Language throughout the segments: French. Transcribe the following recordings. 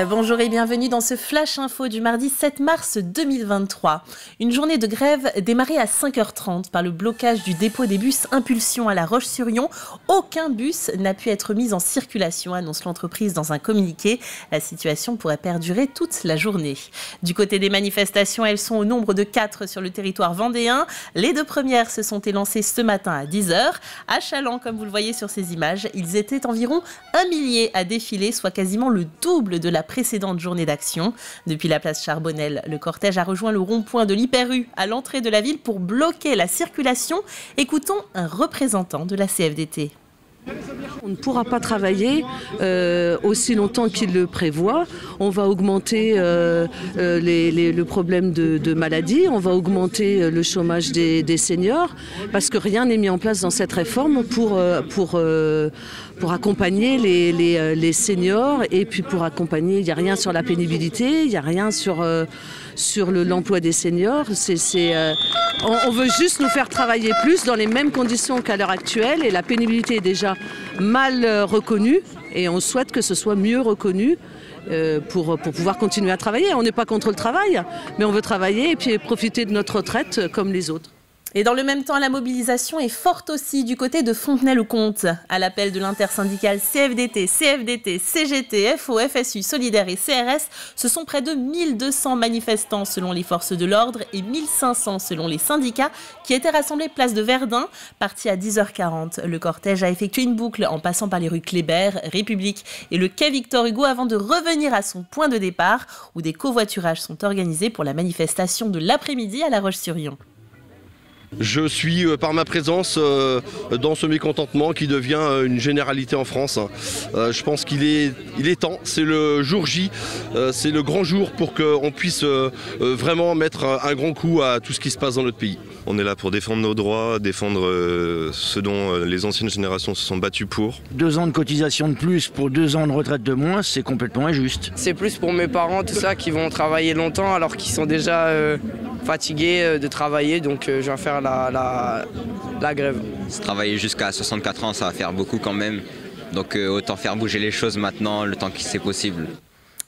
Bonjour et bienvenue dans ce Flash Info du mardi 7 mars 2023. Une journée de grève démarrée à 5h30 par le blocage du dépôt des bus Impulsion à La Roche-sur-Yon. Aucun bus n'a pu être mis en circulation, annonce l'entreprise dans un communiqué. La situation pourrait perdurer toute la journée. Du côté des manifestations, elles sont au nombre de 4 sur le territoire vendéen. Les 2 premières se sont élancées ce matin à 10h. À Chaland, comme vous le voyez sur ces images, ils étaient environ 1 millier à défiler, soit quasiment le double de la précédente journée d'action. Depuis la place Charbonnel, le cortège a rejoint le rond-point de l'Hyper-U à l'entrée de la ville pour bloquer la circulation. Écoutons un représentant de la CFDT. On ne pourra pas travailler aussi longtemps qu'il le prévoit. On va augmenter le problème de maladie, on va augmenter le chômage des seniors, parce que rien n'est mis en place dans cette réforme pour accompagner les seniors, et puis pour accompagner, il n'y a rien sur la pénibilité, il n'y a rien sur l'emploi des seniors. On veut juste nous faire travailler plus dans les mêmes conditions qu'à l'heure actuelle, et la pénibilité est déjà mal reconnue et on souhaite que ce soit mieux reconnu pour pouvoir continuer à travailler. On n'est pas contre le travail, mais on veut travailler et puis profiter de notre retraite comme les autres. Et dans le même temps, la mobilisation est forte aussi du côté de Fontenay-le-Comte. À l'appel de l'intersyndicale CFDT, CFDT, CGT, FO, FSU, Solidaire et CRS, ce sont près de 1200 manifestants selon les forces de l'ordre et 1500 selon les syndicats qui étaient rassemblés place de Verdun. Parti à 10h40, le cortège a effectué une boucle en passant par les rues Kléber, République et le quai Victor Hugo avant de revenir à son point de départ où des covoiturages sont organisés pour la manifestation de l'après-midi à La Roche-sur-Yon. Je suis par ma présence dans ce mécontentement qui devient une généralité en France. Je pense qu'il est temps, c'est le jour J, c'est le grand jour pour qu'on puisse vraiment mettre un grand coup à tout ce qui se passe dans notre pays. On est là pour défendre nos droits, défendre ce dont les anciennes générations se sont battues pour. 2 ans de cotisation de plus pour 2 ans de retraite de moins, c'est complètement injuste. C'est plus pour mes parents, tout ça, qui vont travailler longtemps alors qu'ils sont déjà fatigués de travailler, donc je vais faire la grève. Travailler jusqu'à 64 ans, ça va faire beaucoup quand même. Donc autant faire bouger les choses maintenant, le temps que c'est possible.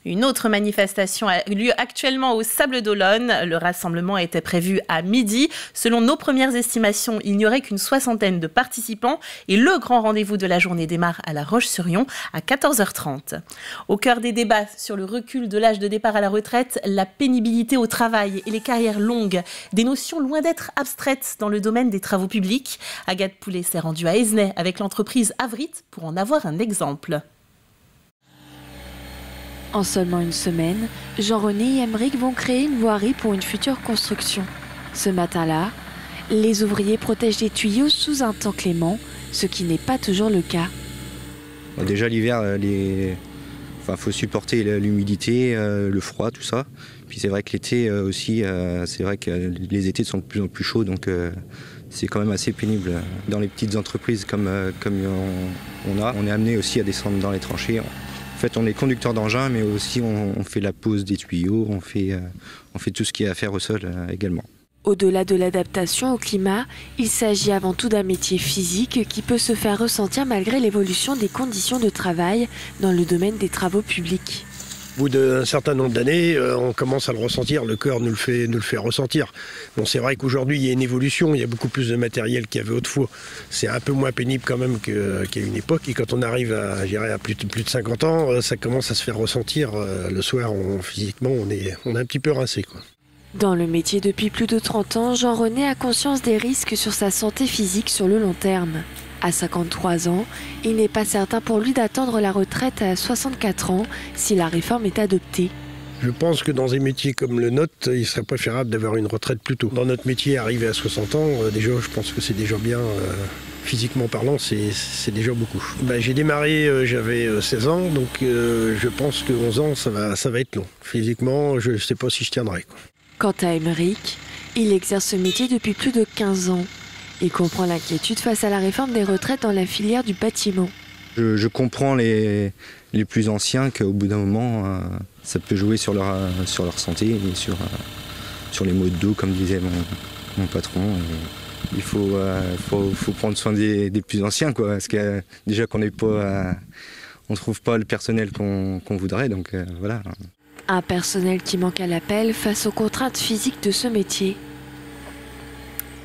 Une autre manifestation a eu lieu actuellement au Sables-d'Olonne. Le rassemblement était prévu à midi. Selon nos premières estimations, il n'y aurait qu'une 60aine de participants. Et le grand rendez-vous de la journée démarre à La Roche-sur-Yon à 14h30. Au cœur des débats sur le recul de l'âge de départ à la retraite, la pénibilité au travail et les carrières longues. Des notions loin d'être abstraites dans le domaine des travaux publics. Agathe Poulet s'est rendue à Esnay avec l'entreprise Avrit pour en avoir un exemple. En seulement une semaine, Jean-René et Aymeric vont créer une voirie pour une future construction. Ce matin-là, les ouvriers protègent les tuyaux sous un temps clément, ce qui n'est pas toujours le cas. Déjà l'hiver, faut supporter l'humidité, le froid, tout ça. Puis c'est vrai que l'été aussi, c'est vrai que les étés sont de plus en plus chauds, donc c'est quand même assez pénible. Dans les petites entreprises comme on est amené aussi à descendre dans les tranchées. En fait, on est conducteur d'engin, mais aussi on fait la pose des tuyaux, on fait tout ce qui est à faire au sol également. Au-delà de l'adaptation au climat, il s'agit avant tout d'un métier physique qui peut se faire ressentir malgré l'évolution des conditions de travail dans le domaine des travaux publics. Au bout d'un certain nombre d'années, on commence à le ressentir, le cœur nous le fait ressentir. Bon, c'est vrai qu'aujourd'hui, il y a une évolution, il y a beaucoup plus de matériel qu'il y avait autrefois. C'est un peu moins pénible quand même qu'à une époque. Et quand on arrive à plus de 50 ans, ça commence à se faire ressentir. Le soir, physiquement, on est un petit peu rincé, quoi. Dans le métier depuis plus de 30 ans, Jean-René a conscience des risques sur sa santé physique sur le long terme. À 53 ans, il n'est pas certain pour lui d'attendre la retraite à 64 ans si la réforme est adoptée. Je pense que dans des métiers comme le nôtre, il serait préférable d'avoir une retraite plus tôt. Dans notre métier, arriver à 60 ans, déjà, je pense que c'est déjà bien. Physiquement parlant, c'est déjà beaucoup. J'ai démarré, j'avais 16 ans, donc je pense que 11 ans, ça va être long. Physiquement, je ne sais pas si je tiendrai, quoi. Quant à Aymeric, il exerce ce métier depuis plus de 15 ans. Il comprend l'inquiétude face à la réforme des retraites dans la filière du bâtiment. Je comprends les plus anciens qu'au bout d'un moment, ça peut jouer sur leur santé et sur les maux de dos, comme disait mon patron. Il faut prendre soin des plus anciens, quoi, parce que déjà qu'on n'est pas on trouve pas le personnel qu'on voudrait, donc voilà. Un personnel qui manque à l'appel face aux contraintes physiques de ce métier.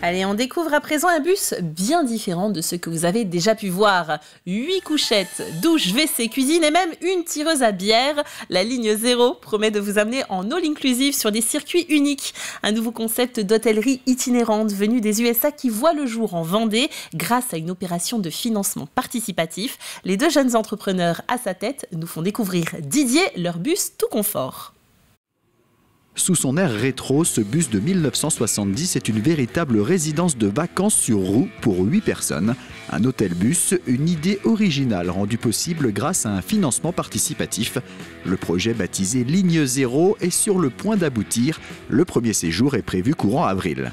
Allez, on découvre à présent un bus bien différent de ce que vous avez déjà pu voir. 8 couchettes, douche, WC, cuisine et même une tireuse à bière. La ligne 0 promet de vous amener en all-inclusive sur des circuits uniques. Un nouveau concept d'hôtellerie itinérante venu des USA qui voit le jour en Vendée grâce à une opération de financement participatif. Les 2 jeunes entrepreneurs à sa tête nous font découvrir Didier, leur bus tout confort. Sous son air rétro, ce bus de 1970 est une véritable résidence de vacances sur roues pour 8 personnes. Un hôtel-bus, une idée originale rendue possible grâce à un financement participatif. Le projet baptisé Ligne 0 est sur le point d'aboutir. Le premier séjour est prévu courant avril.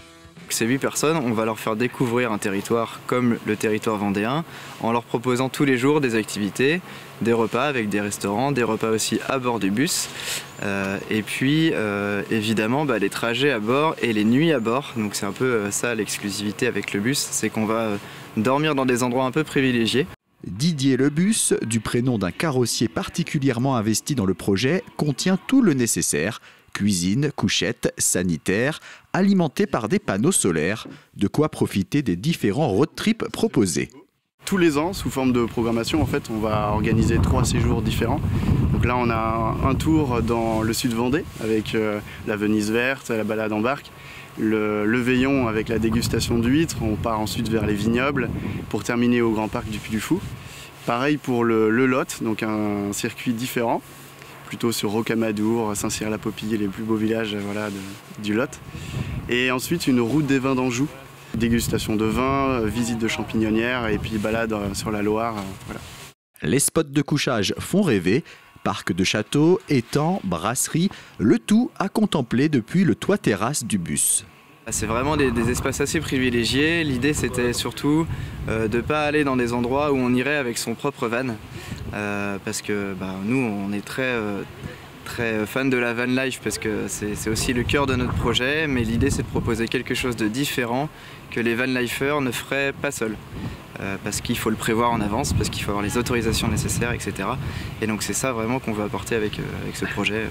Ces 8 personnes, on va leur faire découvrir un territoire comme le territoire vendéen en leur proposant tous les jours des activités, des repas avec des restaurants, des repas aussi à bord du bus et puis évidemment les trajets à bord et les nuits à bord. Donc c'est un peu ça l'exclusivité avec le bus, c'est qu'on va dormir dans des endroits un peu privilégiés. Didier le bus, du prénom d'un carrossier particulièrement investi dans le projet, contient tout le nécessaire. Cuisine, couchette, sanitaire, alimenté par des panneaux solaires, de quoi profiter des différents road trips proposés. Tous les ans, sous forme de programmation, en fait, on va organiser 3 séjours différents. Donc là, on a un tour dans le sud Vendée avec la Venise verte, la balade en barque, le Veillon avec la dégustation d'huîtres. On part ensuite vers les vignobles pour terminer au Grand Parc du Puy du Fou. Pareil pour le Lot, donc un circuit différent, plutôt sur Rocamadour, Saint-Cyr-la-Popille, les plus beaux villages du Lot. Et ensuite une route des vins d'Anjou, dégustation de vin, visite de champignonnières et puis balade sur la Loire. Voilà. Les spots de couchage font rêver. Parc de châteaux, étangs, brasseries, le tout à contempler depuis le toit-terrasse du bus. C'est vraiment des espaces assez privilégiés. L'idée c'était surtout de ne pas aller dans des endroits où on irait avec son propre van. Parce que nous on est très fan de la van life parce que c'est aussi le cœur de notre projet. Mais l'idée c'est de proposer quelque chose de différent que les van lifers ne feraient pas seuls. Parce qu'il faut le prévoir en avance, parce qu'il faut avoir les autorisations nécessaires, etc. Et donc c'est ça vraiment qu'on veut apporter avec ce projet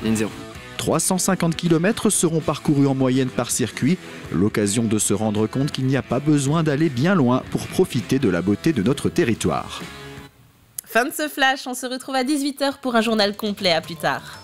Ligne 0. 350 km seront parcourus en moyenne par circuit, l'occasion de se rendre compte qu'il n'y a pas besoin d'aller bien loin pour profiter de la beauté de notre territoire. Fin de ce flash, on se retrouve à 18h pour un journal complet, à plus tard.